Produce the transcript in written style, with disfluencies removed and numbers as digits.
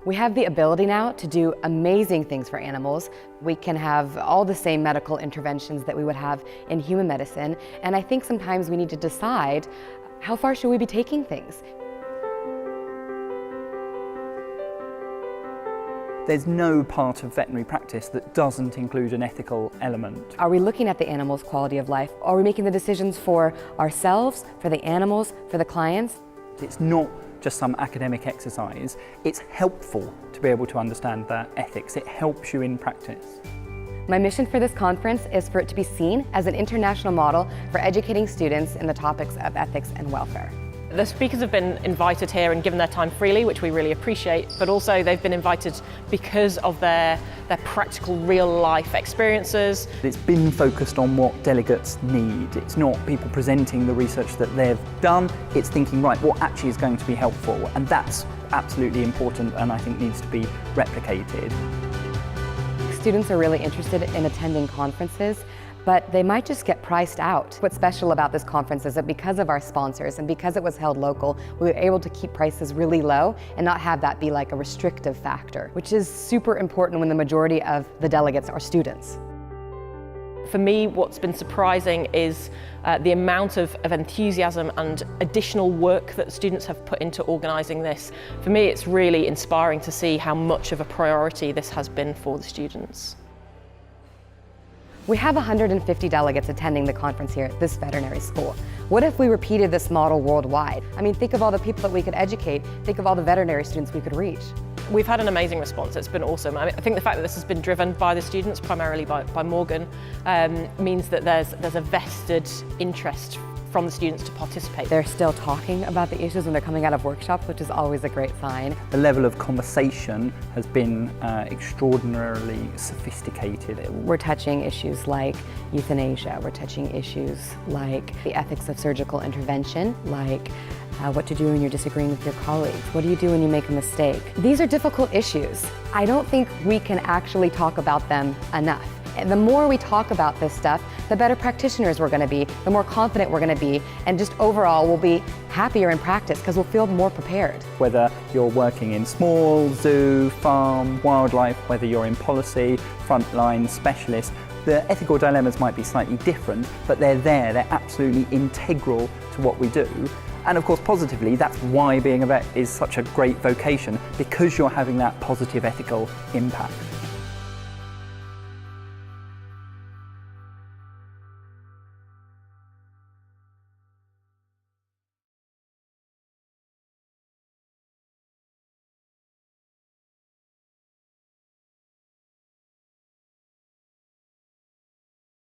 We have the ability now to do amazing things for animals. We can have all the same medical interventions that we would have in human medicine, and I think sometimes we need to decide how far should we be taking things. There's no part of veterinary practice that doesn't include an ethical element. Are we looking at the animal's quality of life? Are we making the decisions for ourselves, for the animals, for the clients? It's not just some academic exercise. It's helpful to be able to understand that ethics. It helps you in practice. My mission for this conference is for it to be seen as an international model for educating students in the topics of ethics and welfare. The speakers have been invited here and given their time freely, which we really appreciate, but also they've been invited because of their practical real-life experiences. It's been focused on what delegates need. It's not people presenting the research that they've done, it's thinking, right, what actually is going to be helpful, and that's absolutely important and I think needs to be replicated. Students are really interested in attending conferences, but they might just get priced out. What's special about this conference is that because of our sponsors and because it was held local, we were able to keep prices really low and not have that be like a restrictive factor, which is super important when the majority of the delegates are students. For me, what's been surprising is the amount of enthusiasm and additional work that students have put into organising this. For me, it's really inspiring to see how much of a priority this has been for the students. We have 150 delegates attending the conference here at this veterinary school. What if we repeated this model worldwide? I mean, think of all the people that we could educate, think of all the veterinary students we could reach. We've had an amazing response, it's been awesome. I think the fact that this has been driven by the students, primarily by Morgan, means that there's a vested interest from the students to participate. They're still talking about the issues when they're coming out of workshops, which is always a great sign. The level of conversation has been extraordinarily sophisticated. We're touching issues like euthanasia, we're touching issues like the ethics of surgical intervention, like what to do when you're disagreeing with your colleagues, what do you do when you make a mistake. These are difficult issues. I don't think we can actually talk about them enough. And the more we talk about this stuff, the better practitioners we're going to be, the more confident we're going to be, and just overall we'll be happier in practice because we'll feel more prepared. Whether you're working in small, zoo, farm, wildlife, whether you're in policy, frontline, specialist, the ethical dilemmas might be slightly different, but they're there, they're absolutely integral to what we do. And of course, positively, that's why being a vet is such a great vocation, because you're having that positive ethical impact.